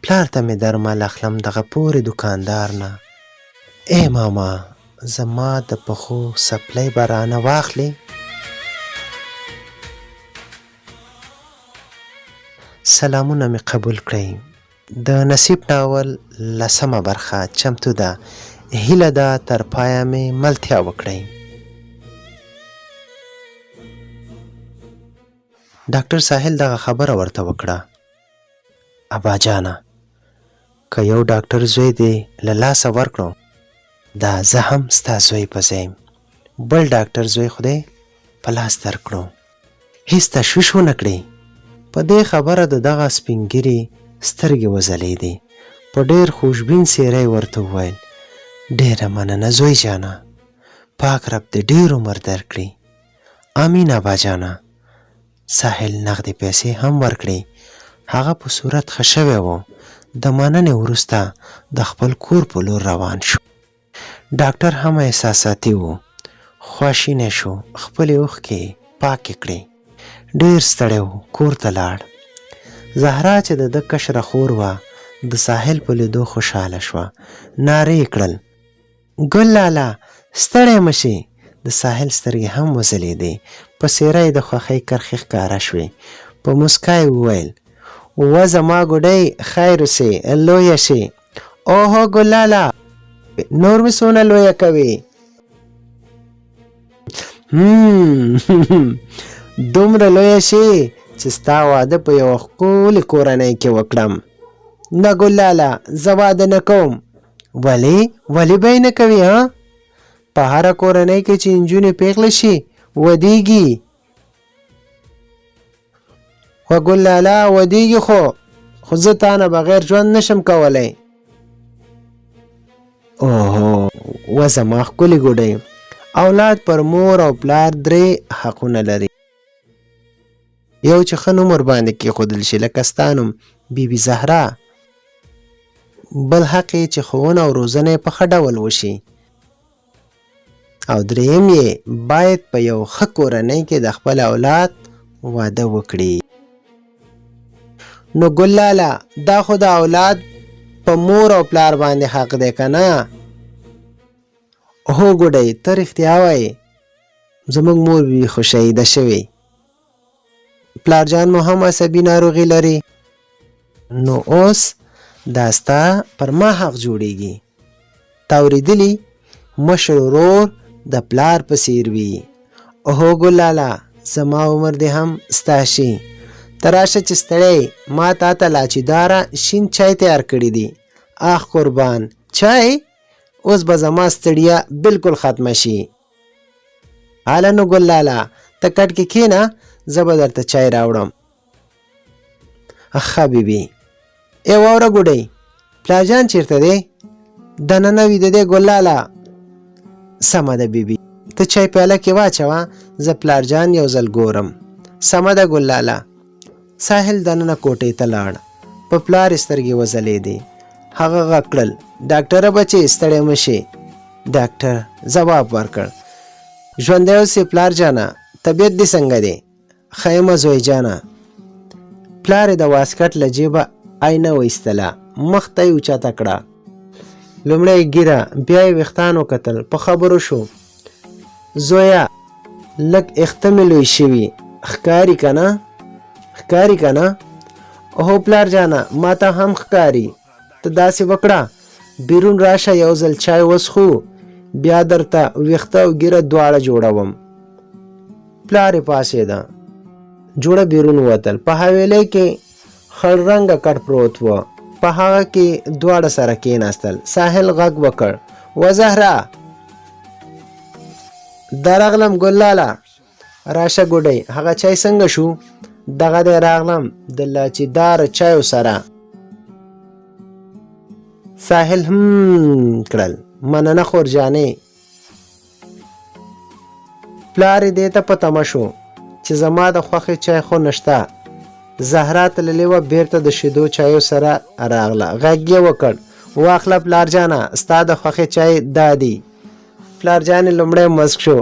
پلار ته مې درمل اخلم دغه پورې دوکاندار نه. ای ماما زما د پښو سپلی به رانه واخلې؟ سلامونه مې قبول کړئ. د نصیب ناول 10مه برخه چمتو ده. هیله ده تر پایه مې ملتیا وکړئ. ډاکټر ساحل دغه خبره ورته وکړه. ابا جانه که یو ډاکټر زوی دی له لاسه ورکړو دا زه هم ستا زوی په ځای بل ډاکټر زوی خدای په لاس درکړو. هېڅ تشویش ونه کړئ. په دې خبره د دغه سپینګیري سترګې وځلېدې. په ډېر خوشبین څېره یې ورته وویل ډېره مننه زوی جانه. پاک رب دې ډېر عمر درکړي. امین ابا جانه. ساحل نغدې پیسې هم ورکړې. هغه په صورت ښه شوی و. د مننې وروسته د خپل کور په لور روان شو. ډاکټر هم احساساتي و. خواشینی شو. خپلې اوښکې پاکې کړې. ډېر ستړی و. کور ته لاړ. زهرا چې د ده کشره خور وه د ساحل په لیدو خوشحاله شوه. نارې یې کړل ګل لالا ستړی مه شې. د ساحل سترګې هم وځلېدې. په څېره یې د خوښۍ کرښې ښکاره شوې. په موسکا یې وویل و زما ګوډۍ خیر اوسې لویه شې. اوهو ګل لالا نور مې څونه لویه کوې. دومره لویه شې چې ستا واده په یوه ښکلې کورنۍ کې وکړم. نه ګل لالا زه واده نه کوم. ولې به یې نه کوې ها؟ په هره کورنۍ کې چې نجونې پیغله شي ودیږي. خو ګل لالا ودیږي خو زه تا نه بغیر ژوند نشم کولی. اوهو و زما ښکلې ګوډۍ. اولاد پر مور او پلار 3 حقونه لري. یو چې ښه نوم ورباندې کېښودل شي لکه ستا نوم بی بي زهرا. بل حق یې چې ښوونه او روزنه یې په ښه ډول وشي. او دریم یې باید په یو ښه کورنۍ کې د خپل اولاد واده وکړي. نو ګل لالا دا خو د اولاد په مور او پلار باندې حق دی که نه؟ هو ګوډۍ ته رښتیا وایې. زموږ مور بي خو شهیده شوې. پلارجان مو هم عصبي ناروغي لري. نو اوس دا ستا پر ما حق جوړیږي. تا اورېدلي مشر ورور د پلار په څېر وي. اوهو ګل لالا زما عمر دې هم ستا شي. ته راشه چې ستړی ما تا ته لاچیداره شین چای تیار کړي دي. آخ قربان چای اوس به زما ستړیا بلکل ختمه شي. هله نو ګل لالا ته کټ کې کښېنه زه به درته چای راوړم. ښه بیبي. ای واوره ګوډۍ پلارجان چېرته دی؟ دننه ویده دی ګل لالا. سمه ده بیبي ته چای پیاله کې واچوه زه پلارجان یو ځل ګورم. سمه ده ګل لالا. ساحل دننه کوټې ته لاړ. په پلار یې سترګې وځلېدې. هغه غږ کړل ډاکټره بچې ستړی مه شې. ډاکټر ځواب ورکړ ژوندی اوسې پلارجانه طبیعت دې څنګه دی؟ ښه یمه زوی جانه. پلار یې د واسکټ له جیبه آینه وایستله. مخ ته یې اوچته کړه. لومړی ږیره بیا یې ویښتان وکتل. په خبرو شو زویه لږ اخته مې لوی شوي ښکاري که نه؟ اوهو پلارجانه ما ته هم ښکاري. ته داسې وکړه بیرون راشه یو ځل چای وڅښو بیا درته ویښته او ږیره دواړه جوړوم. پلار یې پاڅېده. جوړه بیرون ووتل. په حویلۍ کې خړ رنګه کټ پروت و. په هغه کې دواړه سره کېناستل. ساحل غږ وکړ و زهرا درغلم ګل لالا. راشه ګوډۍ هغه چای څنګه شو؟ دغه دی راغلم د لاچیدار چایو سره. ساحل کړل مننه خورجانې. پلار یې دې ته په تمه شو چې زما د خوښې چای خو نشته. زهرا تللې وه بیرته د شیدو چایو سره راغله. غږ یې وکړ واخله پلارجانه ستا د خوښې چای دا دی. پلارجانې لومړی مسک شو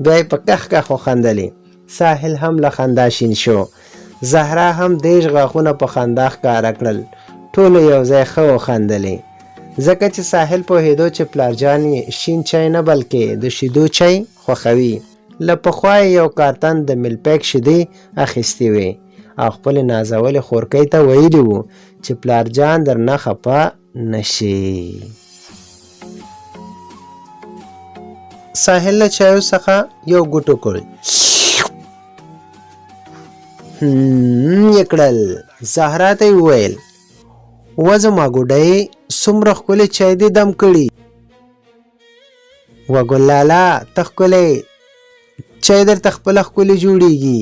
بیا یې په کخ کخ وخندلې. ساحل هم له خندا شین شو. زهرا هم دیش غاښونه په خندا ښکاره کړل. ټولو یو ځای ښه وخندلې، ځکه چې ساحل پوهېدو چې پلارجان یې شین چای نه بلکې د شیدو چای خوښوي. له پخوا یې یو کارتن د ملپیک شیدې اخیستې وې او خپلې نازولې خورکۍ ته ویلي وو چې پلارجان درنه خفه نشي. ساحل له چایو څخه یو ګوټ وکړ، یې کړل. زهرا ته یې وویل: و زما ګوډۍ، څومره ښکلی چای دې دم کړي. و ګل لالا ته ښکلی چای درته خپله ښکلی جوړیږي.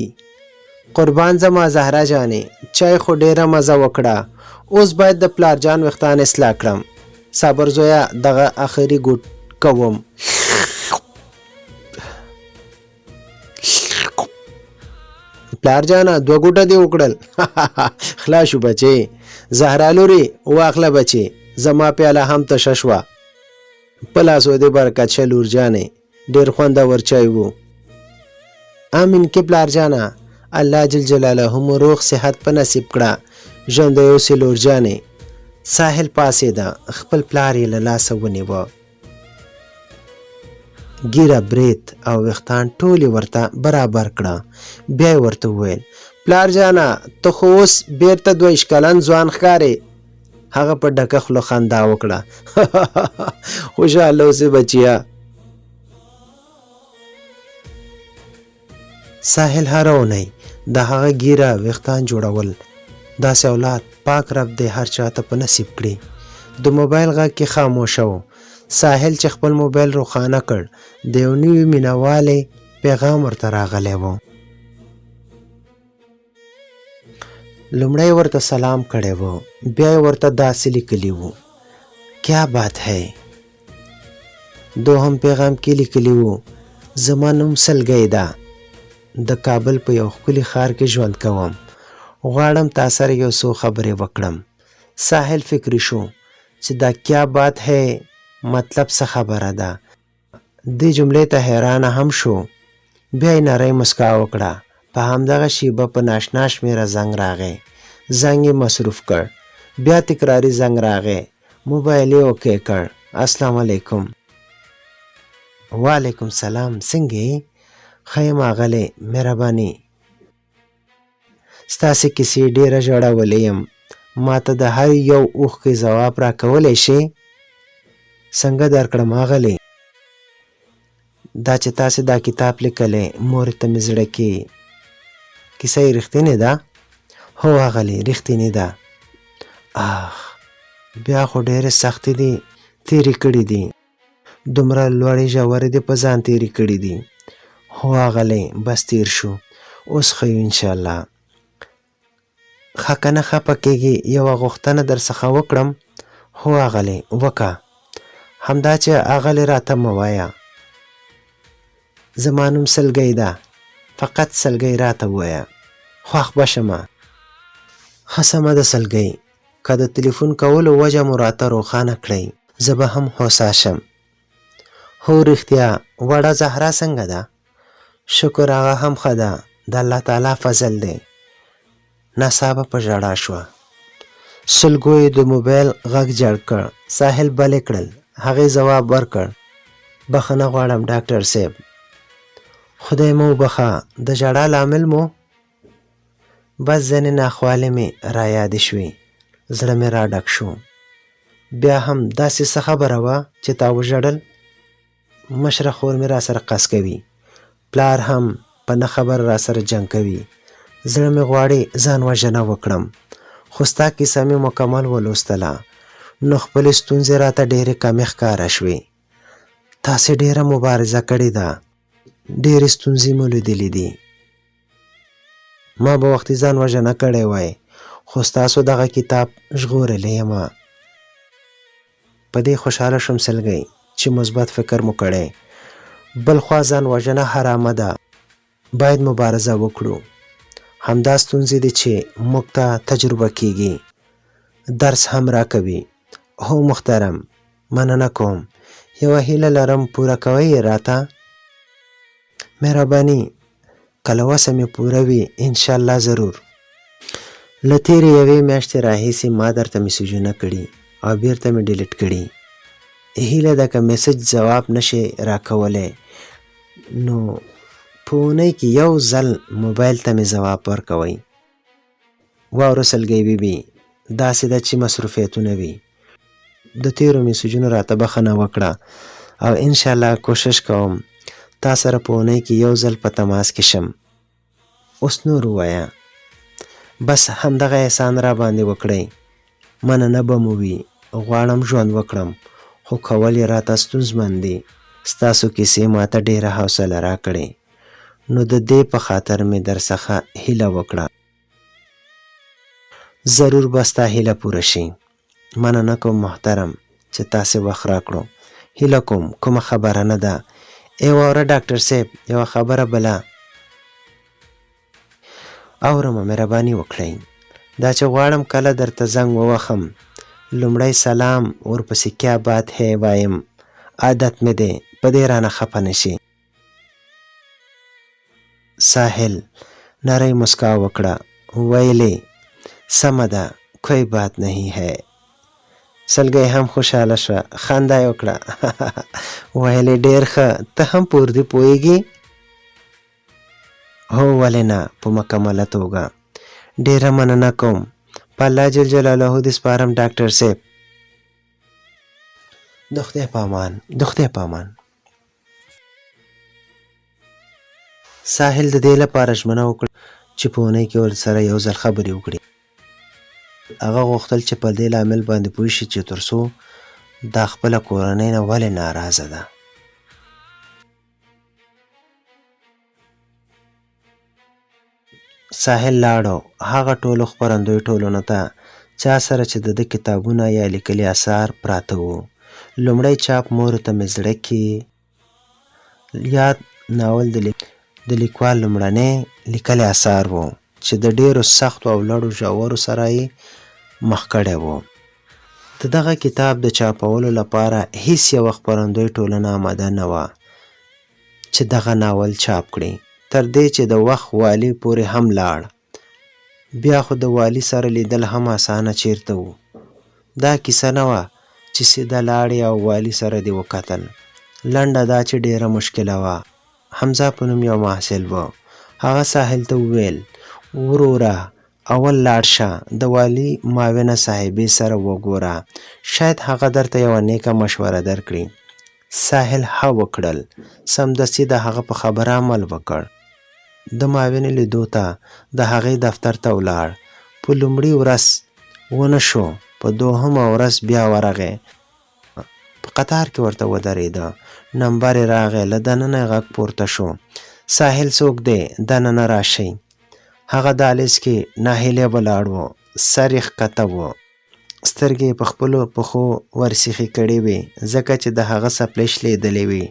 قربان زما زهرا جانې، چای خو ډېره مزه وکړه. اوس باید د پلارجان ویښتان اصلاح کړم. صبر زویه، دغه اخري ګوټ کوم. پلارجانه 2 ګوټه دې وکړل. خلاص شو بچې. زهرا لورې واخله بچې، زما پیاله هم تشه شوه. په لاسو دې برکت شه لور جانې، ډېر خوندور چای و. امین کې پلارجانه، الله جل جلاله مو روغ صحت په نصیب کړه. ژوندی اوسې لور جانې. ساحل پاڅېده، خپل پلار یې له لاسه ونیوه. ګیره، برېت او ویښتان ټول یې ورته برابر کړه. بیا یې ورته وویل: پلارجانه ته خو اوس بېرته 22 کلن ځوان ښکارې. هغه په ډکه خوله خندا وکړه. خوشحاله اوسې بچیه. ساحل هره اونۍ د هغه ګیره ویښتان جوړول. داسې اولاد پاک رب دې هر چاته په نصیب کړي. د موبایل غږ کې خاموشه و. ساحل چې خپل موبایل روښانه کړ، د یو نوي مینهوالې پیغام ورته راغلی و. لومړی ورته سلام کړی و، بیا یې ورته داسې لیکلي وو: کیا بات ہے. دوهم پیغام کې لیکلي وو: زما نوم سلګۍ ده، د کابل په یو ښکلي ښار کې ژوند کوم. غواړم تا سره یو څو خبرې وکړم. ساحل فکري شو چې دا کیا بات ہے مطلب څه خبره ده. دې جملې ته حیرانه هم شو. بیا یې نری مسکا وکړه. په همدغه شیبه په ناشنا شمېره زنګ راغی. زنګ یې مصروف کړ. بیا تکراري زنګ راغی. موبایل یې اوکې کړ. السلام علیکم. وعلیکم سلام، څنګه یې؟ ښه یم اغلې، مهرباني. ستاسې کیسې ډېره ژړولې یم. ما ته د هر یو اوښکې ځواب راکولی شې؟ څنګه درکړم اغلې؟ دا چې تاسې دا کتاب لیکلی، مورې ته مې زړه کې. کیسه یې رښتینې ده؟ هو اغلې، رښتینې ده. آخ، بیا خو ډېرې سختې دي تېرې کړي دي. دومره لوړې ژورې دې په ځان تېرې کړي دي. هو اغلې، بس تېر شو، اوس ښه یو انشاءالله. ښه که نه خفه کېږې، یوه غوښتنه در څخه وکړم؟ هو اغلې، وکړه. همدا چې اغلې راته مه وایه. زما نوم سلګۍ ده، فقط سلګۍ راته ووایه، خوښ به شمه. ښه سمه ده سلګۍ، که د تلیفون کولو وجه مو راته روښانه کړئ، زه به هم هوسا شم. هو رښتیا، وړه زهرا څنګه ده؟ شکر، هغه هم ښه ده، د الله تعالی فضل دی. ناڅاپه په ژړا شوه. سلګیو د موبایل غږ جړ کړ. ساحل بلې کړل. هغې ځواب ورکړ: بخښنه غواړم ډاکټر صاحب، خدای مو وبخښه، د ژړا لامل مو؟ بس ځینې ناخوالې مې را یادې شوې، زړه مې را ډک شو. بیا هم داسې څه خبره وه چې تا وژړل؟ مشره خور مې را سره قص کوي، پلار هم په نه خبر را سره جنګ کوي. زړه مې غواړي ځان وژنه وکړم، خو ستا کیسه مې مکمل ولوستله، نو خپلې ستونزې راته ډېرې کمې ښکاره شوې. تاسې ډېره مبارزه کړې ده، ډېرې ستونزې مو لیدلې دي. ما به وختي ځان وژنه کړی وای، خو ستاسو دغه کتاب ژغورلی یمه. په دې خوشحاله شوم سلګۍ چې مثبت فکر مو کړی. بل خوا ځان وژنه حرامه ده، باید مبارزه وکړو. همدا ستونزې دي چې موږ ته تجربه کیږي، درس هم راکوي. هو محترم، مننه کوم. یوه هیله لرم، پوره کوئ یې راته؟ مهرباني، که له وسه مې پوره وي انشاءالله ضرور. له تېرې یوې میاشتې راهیسې ما درته میسجونه کړي او بیرته مې ډیلیټ کړي. هیله ده که میسج جواب نشي راکولی نو په اونۍ کې یو ځل موبایل ته مې ځواب ورکوئ. واوره سلګۍ بیبي، داسې ده چې مصروفیتونه وي. د تېرو میسجونو راته بخښنه وکړه او انشاءالله کوشش کوم تا سره په اونۍ کې یو ځل په تماس کې شم. اوس نور ووایه. بس همدغه احسان را باندې وکړئ. مننه به مو وي. غواړم ژوند وکړم خو کول یې راته ستونزمن دي. ستاسو کیسې ماته ډېره حوصله راکړې نو د دې په خاطر مې درڅخه هیله وکړه. ضرور به ستا هیله پوره شي. مننه کوم محترم چې تاسې وخت راکړو. هیله کوم کومه خبره نه ده. ای واوره ډاکټر صاحب، یوه خبره بله. اورمه، مهرباني وکړئ. دا چې غواړم کله درته زنګ ووهم لومړی سلام ورپسې کیا بات ہے وایم. عادت مې دی، په دې رانه خفه نشي. ساحل نری مسکا وکړه، ویلې سمه ده کوئی بات نہیں ہے. سلګۍ هم خوشحاله شوه، خندا یې وکړه. ویلې ډېر ښه، ته هم په اردو پوهېږې؟ هو ولې نه، په مکمله توګه. ډېره مننه کوم. په الله جل جلاله دې سپارم ډاکټر صاحب. د خدای په امان، د خدای په امان. ساحل د دې لپاره ژمنه وکړه چې په اونۍ کې ورسره یو ځل خبرې وکړي. هغه غوښتل چې په دې لامل باندې پوه شي چې تر څو دا خپله کورنۍ نه ولې ناراضه ده. ساحل لاړو هغه ټولو خپرندوی ټولنو ته چا سره چې د ده کتابونه یا لیکلي اثار پراته وو. لومړی چاپ مورو ته مې زړه کې یاد ناول د لیکوال لومړنی لیکلی اثار وو چې د ډېرو سختو او لړو ژورو سره یې مخ کړی وو. د دغه کتاب د چاپولو لپاره هیڅ یوه خپرندوی ټولنه آماده نه وه چې دغه ناول چاپ کړي، تر دې چې د وخت والي پورې هم لاړ. بیا خو د والي سره لیدل هم اسانه چیرته وو. دا کیسه نه وه چې سیده لاړې او والي سره دې وکتل. لنډه دا چې ډېره مشکله وه. حمزه په نوم یو محصل و. هغه ساحل ته وویل وروره اول لاړ شه د والي معاونه صاحبې سره وګوره، شاید هغه درته یوه نیکه مشوره درکړي. ساحل ها وکړل. سمدستي د هغه په خبره عمل وکړ. د معاونې لیدو ته د هغې دفتر ته ولاړ. په لومړي ورځ ونه شو، په دوهمه ورځ بیا ورغی. په قطار کې ورته ودرېده. نمبر یې راغی. له دننه غږ پورته شو. ساحل څوک دی؟ دننه راشئ. هغه دهلیز کې ناهیلی ولاړ و. سر یې ښکته و. سترګې یې په خپلو پښو ورسیخې کړې وې ځکه چې د هغه څپلۍ شلېدلې وې.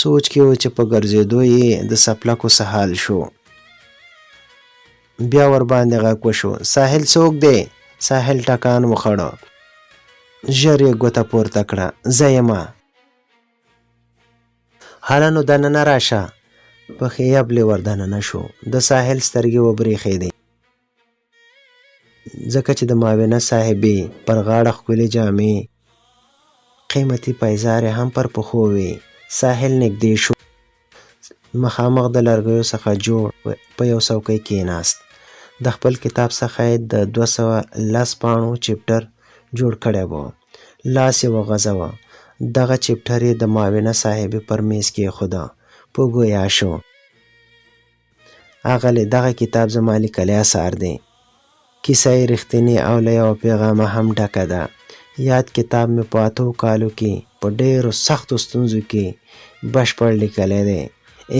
سوچ کې و چې په ګرځېدو یې د څپلکو څه حال شو. بیا ورباندې غږ وشو. ساحل څوک دی؟ ساحل ټکان وخوړ. ژر یې ګوته پورته کړه. زه یمه. هله نو دننه راشه. پښې یبلې ور دننه شو. د ساحل سترګې وبرېښېدې ځکه چې د معاونه صاحبې پر غاړه ښکلې جامې، قیمتي پایزارې هم پر پښو وې. ساحل نږدې شو. مخامخ د لرګیو څخه جوړ په یو څوکۍ کېناست. د خپل کتاب څخه یې د 210 پاڼو چپټر جوړ کړی و. لاس یې وغځاوه. دغه چپټر یې د معاونه صاحبې پر میز کېښوده. په ګویا شو. اغلې دغه کتاب زما لیکلی اثار دی. کیسه یې رښتینې او له یوه پیغامه هم ډکه ده. یاد کتاب مې په 8 کالو کې په ډېرو سختو ستونزو کې بشپړ لیکلی دی.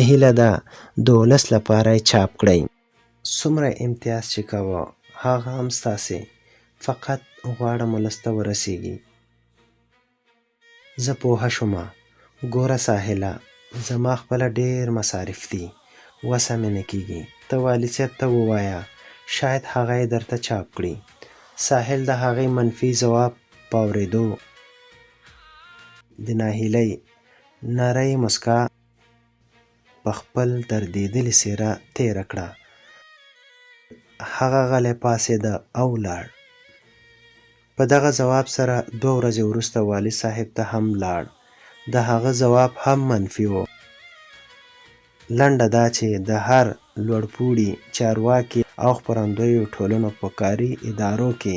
هیله ده د ولس لپاره یې چاپ کړئ. څومره امتیاز چې کوه هغه هم ستاسې، فقط غواړم ولس ته ورسیږي. زه پوهه شومه. ګوره ساحله، زما خپله ډېر مصارف دي، وسه مې نه کېږي. ته والي صاحب ته ووایه، شاید هغه یې درته چاپ کړي. ساحل د هغې منفي ځواب په اورېدو د ناهیلۍ نرۍ مسکا په خپل دردېدلې څېره تېره کړه. هغه غلی پاڅېده او لاړ. په دغه ځواب سره 2 ورځې وروسته والي صاحب ته هم لاړ. د هغه ځواب هم منفي و. لنډه دا چې د هر لوړپوړي چارواکي او خپرندویو ټولنو په کاري ادارو کې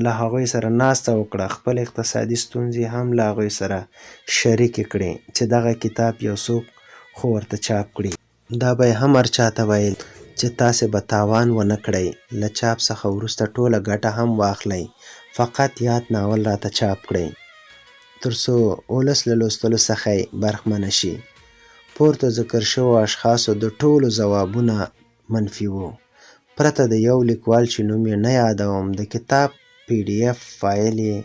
له هغوی سره ناسته وکړه، خپل اقتصادي ستونزې هم له هغوی سره شریکې کړې چې دغه کتاب یو څوک خو ورته چاپ کړي. دا به یې هم هر چاته ویل چې تاسې به تاوان ونه کړئ، له چاپ څخه وروسته ټوله ګټه هم واخلئ، فقط یاد ناول راته چاپ کړئ تر څو ولس له لوستلو څخه یې برخمنه شي. پورته ذکر شوو اشخاصو د ټولو ځوابونه منفي وو، پرته د یو لیکوال چې نوم یې نه یادوم. د کتاب PDF فایل یې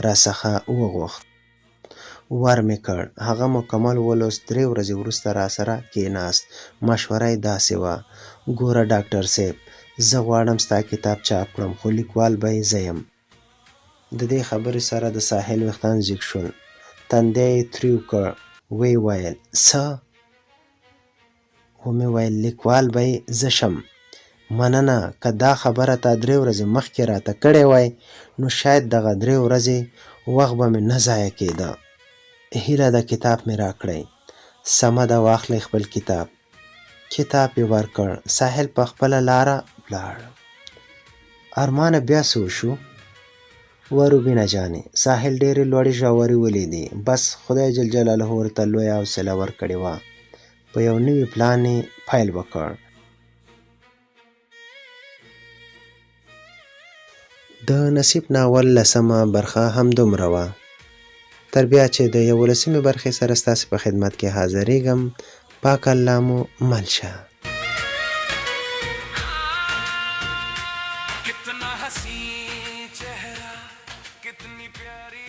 راڅخه وغوښت، ور مې کړ، هغه مکمل ولوست. 3 ورځې وروسته راسره کېناست. مشوره یې داسې وه: ګوره ډاکټر صاحب، زه غواړم ستا کتاب چاپ کړم، خو لیکوال به یې زه یم. د دې خبرې سره د ساحل ویښتان زیږ شول، تندی یې تریو کړ، ویې ویل: څه؟ ومې ویل لیکوال به یې زه شم. مننه، که دا خبره تا 3 ورځې مخکې راته کړې وای نو شاید دغه 3 ورځې وخت به مې نه ضایع کېده. هیله ده کتاب مې راکړئ. سمه ده، واخلئ خپل کتاب. کتاب یې ورکړ. ساحل په خپله لاره ولاړ. ارمانه بیا څه وشو؟ وروبینه جانې، ساحل ډېرې لوړې ژورې ولیدې، بس خدای جل جلاله ورته لویه حوصله ورکړې وه. په یو نوي پلان یې پیل وکړ. د نصیب ناول 10مه برخه همدومره وه. تر بیا چې د 11مې برخې سره ستاسې په خدمت کې حاضرېږم، پاک الله مو مل شه. कितना हसी चेहरा, कितनी प्यारी